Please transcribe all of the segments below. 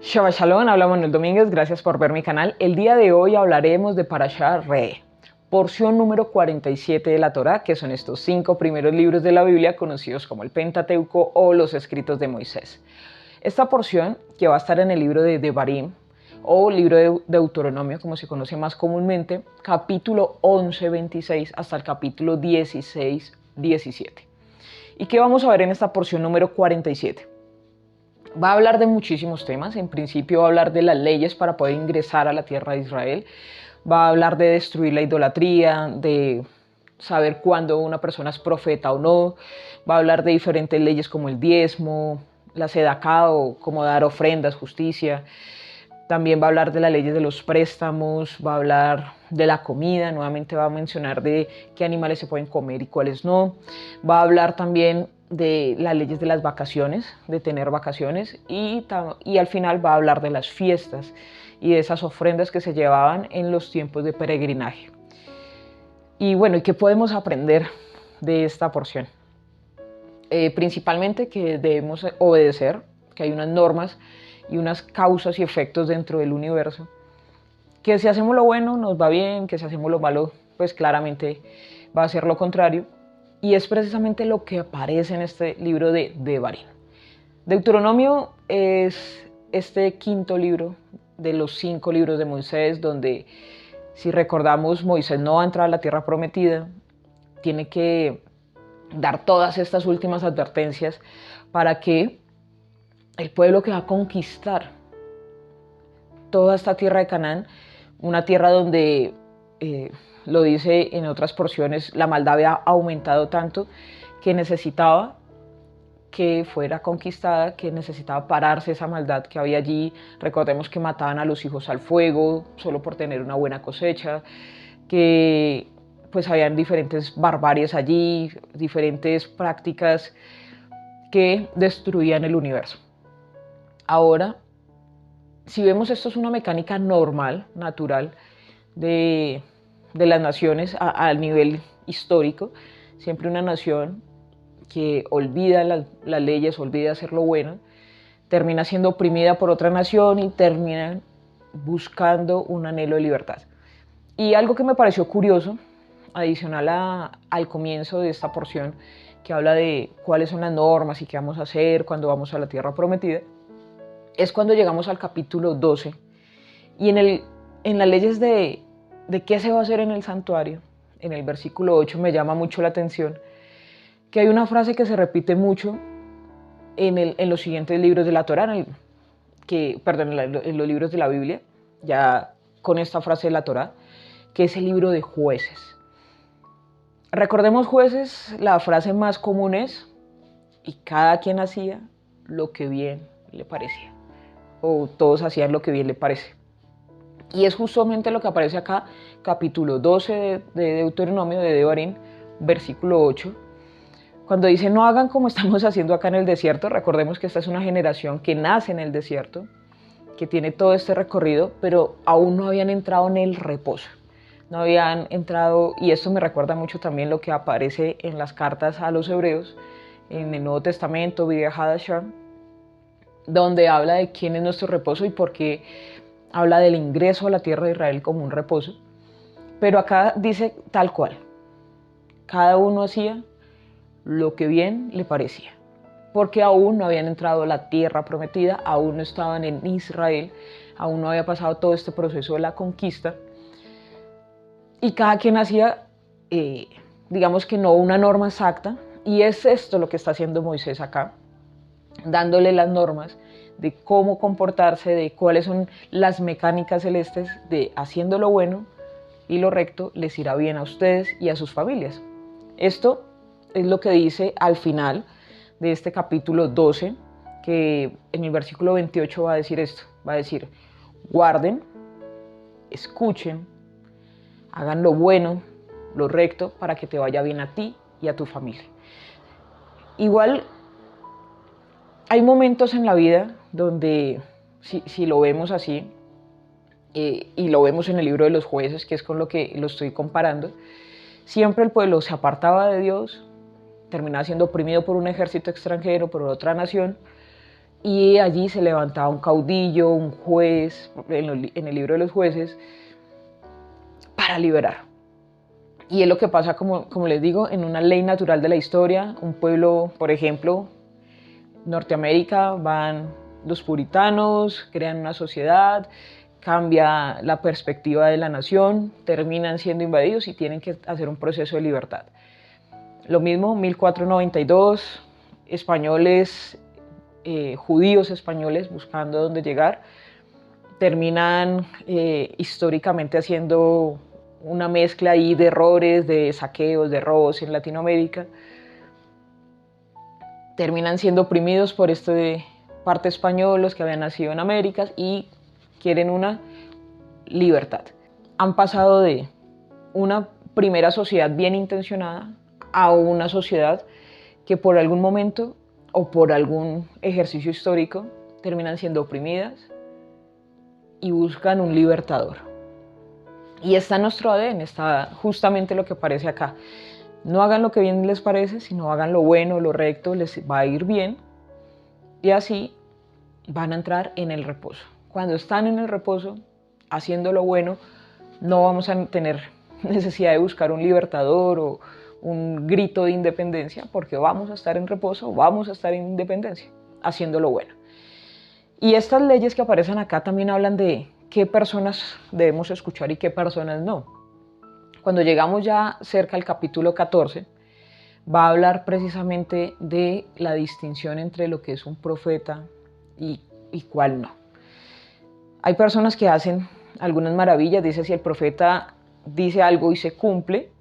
Shabbat Shalom, habla Manuel Domínguez, gracias por ver mi canal. El día de hoy hablaremos de Parashá Re, porción número 47 de la Torá, que son estos 5 primeros libros de la Biblia conocidos como el Pentateuco o los escritos de Moisés. Esta porción, que va a estar en el libro de Devarim, o libro de Deuteronomio, como se conoce más comúnmente, capítulo 11, 26 hasta el capítulo 16, 17. ¿Y qué vamos a ver en esta porción número 47? Va a hablar de muchísimos temas. En principio va a hablar de las leyes para poder ingresar a la tierra de Israel. Va a hablar de destruir la idolatría, de saber cuándo una persona es profeta o no. Va a hablar de diferentes leyes como el diezmo, la sedacá o cómo dar ofrendas, justicia. También va a hablar de las leyes de los préstamos, va a hablar de la comida, nuevamente va a mencionar de qué animales se pueden comer y cuáles no. Va a hablar también de las leyes de las vacaciones, de tener vacaciones, y al final va a hablar de las fiestas y de esas ofrendas que se llevaban en los tiempos de peregrinaje. Y bueno, ¿y qué podemos aprender de esta porción? Principalmente que debemos obedecer, que hay unas normas y unas causas y efectos dentro del universo, que si hacemos lo bueno nos va bien, que si hacemos lo malo pues claramente va a ser lo contrario, y es precisamente lo que aparece en este libro de Devarim. Deuteronomio es este quinto libro de los 5 libros de Moisés, donde, si recordamos, Moisés no va a entrar a la tierra prometida, tiene que dar todas estas últimas advertencias para que el pueblo que va a conquistar toda esta tierra de Canaán, una tierra donde, lo dice en otras porciones, la maldad había aumentado tanto que necesitaba que fuera conquistada, que necesitaba pararse esa maldad que había allí. Recordemos que mataban a los hijos al fuego solo por tener una buena cosecha, que pues habían diferentes barbaries allí, diferentes prácticas que destruían el universo. Ahora, si vemos, esto es una mecánica normal, natural, de las naciones a nivel histórico. Siempre una nación que olvida las leyes, olvida hacer lo bueno, termina siendo oprimida por otra nación y termina buscando un anhelo de libertad. Y algo que me pareció curioso, adicional al comienzo de esta porción, que habla de cuáles son las normas y qué vamos a hacer cuando vamos a la tierra prometida, es cuando llegamos al capítulo 12 y en las leyes de qué se va a hacer en el santuario, en el versículo 8 me llama mucho la atención que hay una frase que se repite mucho en los siguientes libros de la Torá, en los libros de la Biblia, ya con esta frase de la Torá, que es el libro de Jueces. Recordemos Jueces, la frase más común es: y cada quien hacía lo que bien le parecía, o todos hacían lo que bien le parece. Y es justamente lo que aparece acá, capítulo 12 de Deuteronomio, de Devarim, versículo 8, cuando dice: no hagan como estamos haciendo acá en el desierto. Recordemos que esta es una generación que nace en el desierto, que tiene todo este recorrido, pero aún no habían entrado en el reposo. No habían entrado, y esto me recuerda mucho también lo que aparece en las cartas a los hebreos, en el Nuevo Testamento, Bidei Hadashah, donde habla de quién es nuestro reposo y por qué habla del ingreso a la tierra de Israel como un reposo. Pero acá dice tal cual: cada uno hacía lo que bien le parecía, porque aún no habían entrado a la tierra prometida, aún no estaban en Israel, aún no había pasado todo este proceso de la conquista, y cada quien hacía, digamos que no una norma exacta, y es esto lo que está haciendo Moisés acá, dándole las normas de cómo comportarse, de cuáles son las mecánicas celestes de haciendo lo bueno y lo recto les irá bien a ustedes y a sus familias. Esto es lo que dice al final de este capítulo 12, que en el versículo 28 va a decir esto, va a decir: guarden, escuchen, hagan lo bueno, lo recto, para que te vaya bien a ti y a tu familia. Igual, hay momentos en la vida donde, si lo vemos así, y lo vemos en el libro de los Jueces, que es con lo que lo estoy comparando, siempre el pueblo se apartaba de Dios, terminaba siendo oprimido por un ejército extranjero, por otra nación, y allí se levantaba un caudillo, un juez, en el libro de los jueces, para liberar. Y es lo que pasa, como les digo, en una ley natural de la historia. Un pueblo, por ejemplo, Norteamérica, van los puritanos, crean una sociedad, cambia la perspectiva de la nación, terminan siendo invadidos y tienen que hacer un proceso de libertad. Lo mismo, 1492, españoles, judíos españoles buscando dónde llegar, terminan históricamente haciendo una mezcla ahí de errores, de saqueos, de robos en Latinoamérica. Terminan siendo oprimidos por parte españoles que habían nacido en América y quieren una libertad. Han pasado de una primera sociedad bien intencionada a una sociedad que por algún momento o por algún ejercicio histórico terminan siendo oprimidas y buscan un libertador. Y está en nuestro ADN, está justamente lo que aparece acá. No hagan lo que bien les parece, sino hagan lo bueno, lo recto, les va a ir bien. Y así van a entrar en el reposo. Cuando están en el reposo, haciendo lo bueno, no vamos a tener necesidad de buscar un libertador o un grito de independencia, porque vamos a estar en reposo, vamos a estar en independencia, haciendo lo bueno. Y estas leyes que aparecen acá también hablan de qué personas debemos escuchar y qué personas no. Cuando llegamos ya cerca al capítulo 14, va a hablar precisamente de la distinción entre lo que es un profeta y cuál no. Hay personas que hacen algunas maravillas, dice si el profeta dice algo y se cumple,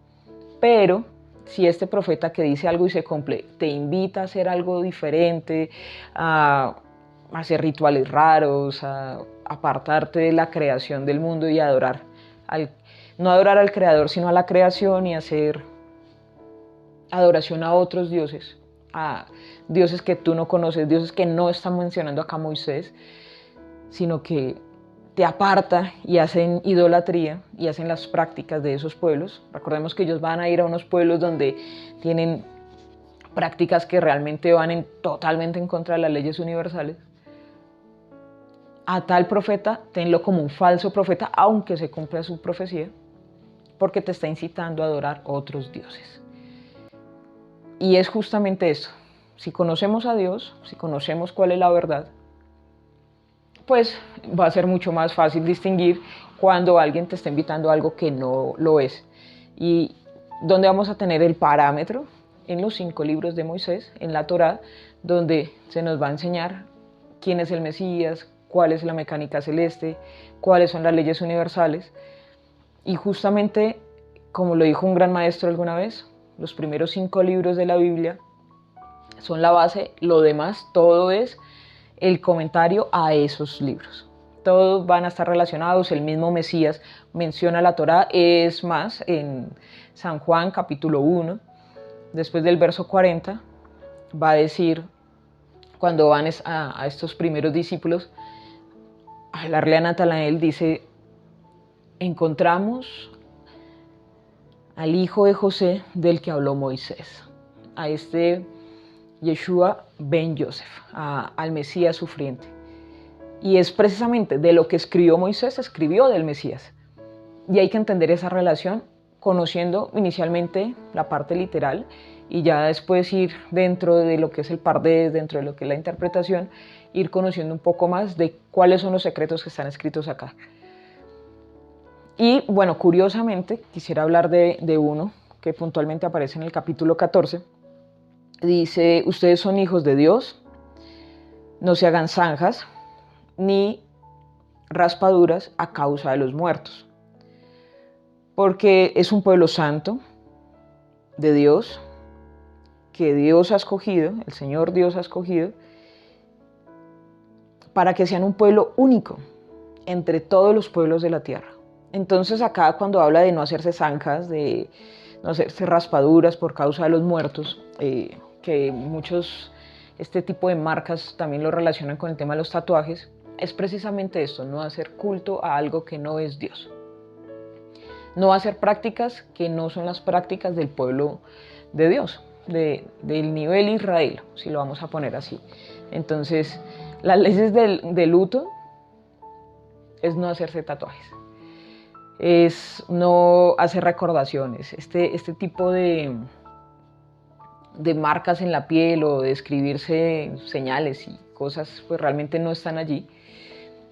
pero si este profeta que dice algo y se cumple te invita a hacer algo diferente, a hacer rituales raros, a apartarte de la creación del mundo y adorar no adorar al creador, sino a la creación, y hacer adoración a otros dioses, a dioses que tú no conoces, dioses que no están mencionando acá Moisés, sino que te aparta y hacen idolatría y hacen las prácticas de esos pueblos. Recordemos que ellos van a ir a unos pueblos donde tienen prácticas que realmente van totalmente en contra de las leyes universales. A tal profeta, tenlo como un falso profeta, aunque se cumpla su profecía, porque te está incitando a adorar otros dioses. Y es justamente eso. Si conocemos a Dios, si conocemos cuál es la verdad, pues va a ser mucho más fácil distinguir cuando alguien te está invitando a algo que no lo es. Y ¿dónde vamos a tener el parámetro? En los 5 libros de Moisés, en la Torá, donde se nos va a enseñar quién es el Mesías, cuál es la mecánica celeste, cuáles son las leyes universales. Y justamente, como lo dijo un gran maestro alguna vez, los primeros 5 libros de la Biblia son la base, lo demás, todo es el comentario a esos libros. Todos van a estar relacionados, el mismo Mesías menciona la Torá, es más, en San Juan capítulo 1, después del verso 40, va a decir, cuando van a estos primeros discípulos, a hablarle a Natanael, dice, encontramos al hijo de José del que habló Moisés, a este Yeshua ben Yosef, al Mesías sufriente. Y es precisamente de lo que escribió Moisés, escribió del Mesías. Y hay que entender esa relación conociendo inicialmente la parte literal y ya después ir dentro de lo que es el pardés, dentro de lo que es la interpretación, ir conociendo un poco más de cuáles son los secretos que están escritos acá. Y bueno, curiosamente, quisiera hablar de uno que puntualmente aparece en el capítulo 14. Dice, ustedes son hijos de Dios, no se hagan zanjas ni raspaduras a causa de los muertos, porque es un pueblo santo de Dios, que Dios ha escogido, el Señor Dios ha escogido, para que sean un pueblo único entre todos los pueblos de la tierra. Entonces acá cuando habla de no hacerse zanjas, de no hacerse raspaduras por causa de los muertos, que muchos, este tipo de marcas también lo relacionan con el tema de los tatuajes, es precisamente esto, no hacer culto a algo que no es Dios. No hacer prácticas que no son las prácticas del pueblo de Dios, del nivel Israel, si lo vamos a poner así. Entonces, Las leyes del luto es no hacerse tatuajes, es no hacer recordaciones, este tipo de marcas en la piel o de escribirse señales y cosas, pues realmente no están allí.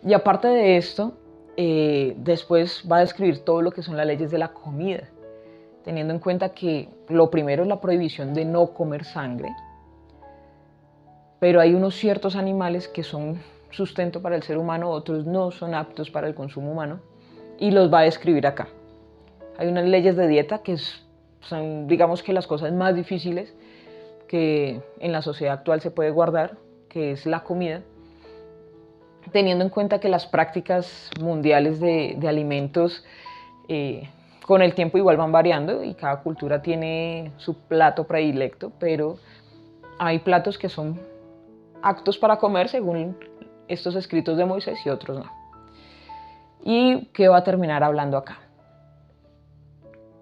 Y aparte de esto, después va a describir todo lo que son las leyes de la comida, teniendo en cuenta que lo primero es la prohibición de no comer sangre, pero hay unos ciertos animales que son sustento para el ser humano, otros no son aptos para el consumo humano, y los va a describir acá. Hay unas leyes de dieta que son, digamos que las cosas más difíciles que en la sociedad actual se puede guardar, que es la comida, teniendo en cuenta que las prácticas mundiales de alimentos con el tiempo igual van variando y cada cultura tiene su plato predilecto, pero hay platos que son aptos para comer según estos escritos de Moisés y otros no. ¿Y qué va a terminar hablando acá?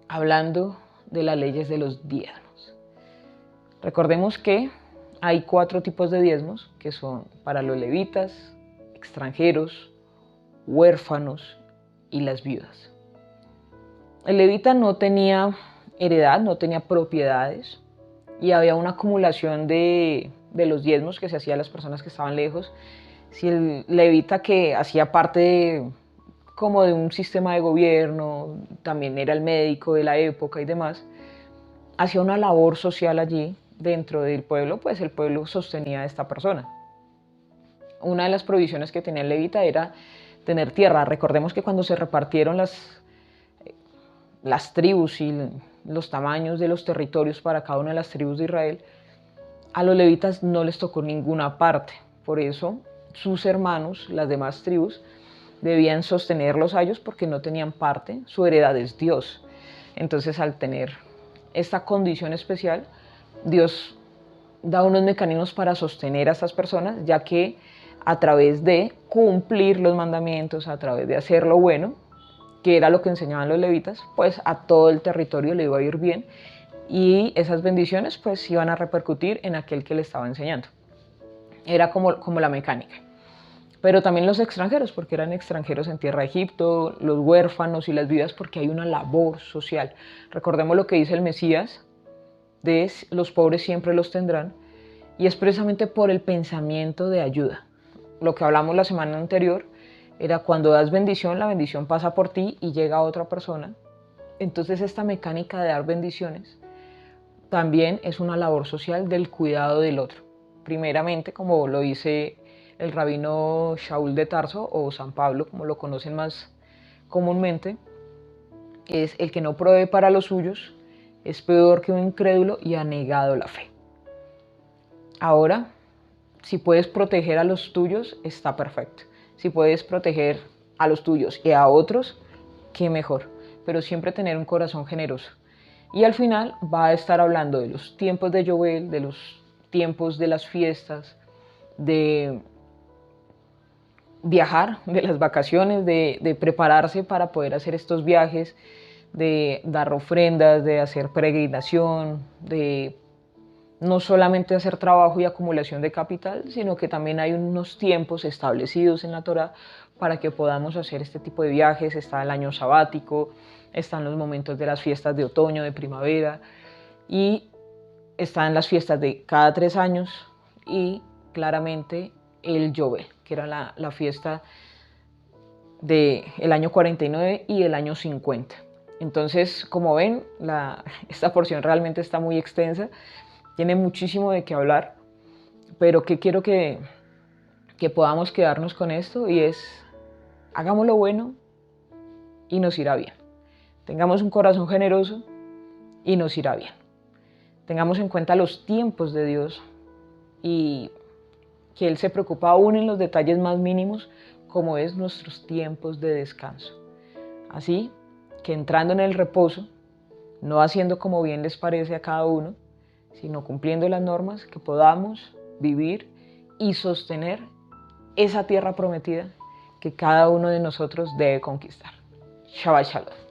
Hablando de las leyes de los diezmos. Recordemos que hay 4 tipos de diezmos que son para los levitas, extranjeros, huérfanos y las viudas. El levita no tenía heredad, no tenía propiedades y había una acumulación de los diezmos que se hacía a las personas que estaban lejos. Si el levita, que hacía parte como de un sistema de gobierno, también era el médico de la época y demás, hacía una labor social allí dentro del pueblo, pues el pueblo sostenía a esta persona. Una de las provisiones que tenía el levita era tener tierra. Recordemos que cuando se repartieron las tribus y los tamaños de los territorios para cada una de las tribus de Israel, a los levitas no les tocó ninguna parte. Por eso sus hermanos, las demás tribus, debían sostenerlos a ellos porque no tenían parte, su heredad es Dios. Entonces, al tener esta condición especial, Dios da unos mecanismos para sostener a estas personas, ya que a través de cumplir los mandamientos, a través de hacer lo bueno, que era lo que enseñaban los levitas, pues a todo el territorio le iba a ir bien y esas bendiciones pues iban a repercutir en aquel que le estaba enseñando. Era como la mecánica. Pero también los extranjeros, porque eran extranjeros en tierra de Egipto, los huérfanos y las viudas, porque hay una labor social. Recordemos lo que dice el Mesías, de los pobres siempre los tendrán, y es precisamente por el pensamiento de ayuda. Lo que hablamos la semana anterior era cuando das bendición, la bendición pasa por ti y llega a otra persona. Entonces esta mecánica de dar bendiciones también es una labor social del cuidado del otro. Primeramente, como lo dice el rabino Shaul de Tarso, o San Pablo, como lo conocen más comúnmente, es el que no provee para los suyos, es peor que un incrédulo y ha negado la fe. Ahora, si puedes proteger a los tuyos, está perfecto. Si puedes proteger a los tuyos y a otros, qué mejor. Pero siempre tener un corazón generoso. Y al final va a estar hablando de los tiempos de Yovel, de los tiempos de las fiestas, de viajar, de las vacaciones, de prepararse para poder hacer estos viajes, de dar ofrendas, de hacer peregrinación, de no solamente hacer trabajo y acumulación de capital, sino que también hay unos tiempos establecidos en la Torá para que podamos hacer este tipo de viajes. Está el año sabático, están los momentos de las fiestas de otoño, de primavera, y están las fiestas de cada 3 años y claramente el Yovel, que era la fiesta del año 49 y el año 50. Entonces, como ven, esta porción realmente está muy extensa, tiene muchísimo de qué hablar, pero que quiero que podamos quedarnos con esto, y es: hagamos lo bueno y nos irá bien. Tengamos un corazón generoso y nos irá bien. Tengamos en cuenta los tiempos de Dios y que Él se preocupa aún en los detalles más mínimos, como es nuestros tiempos de descanso. Así que entrando en el reposo, no haciendo como bien les parece a cada uno, sino cumpliendo las normas, que podamos vivir y sostener esa tierra prometida que cada uno de nosotros debe conquistar. Shabbat Shalom.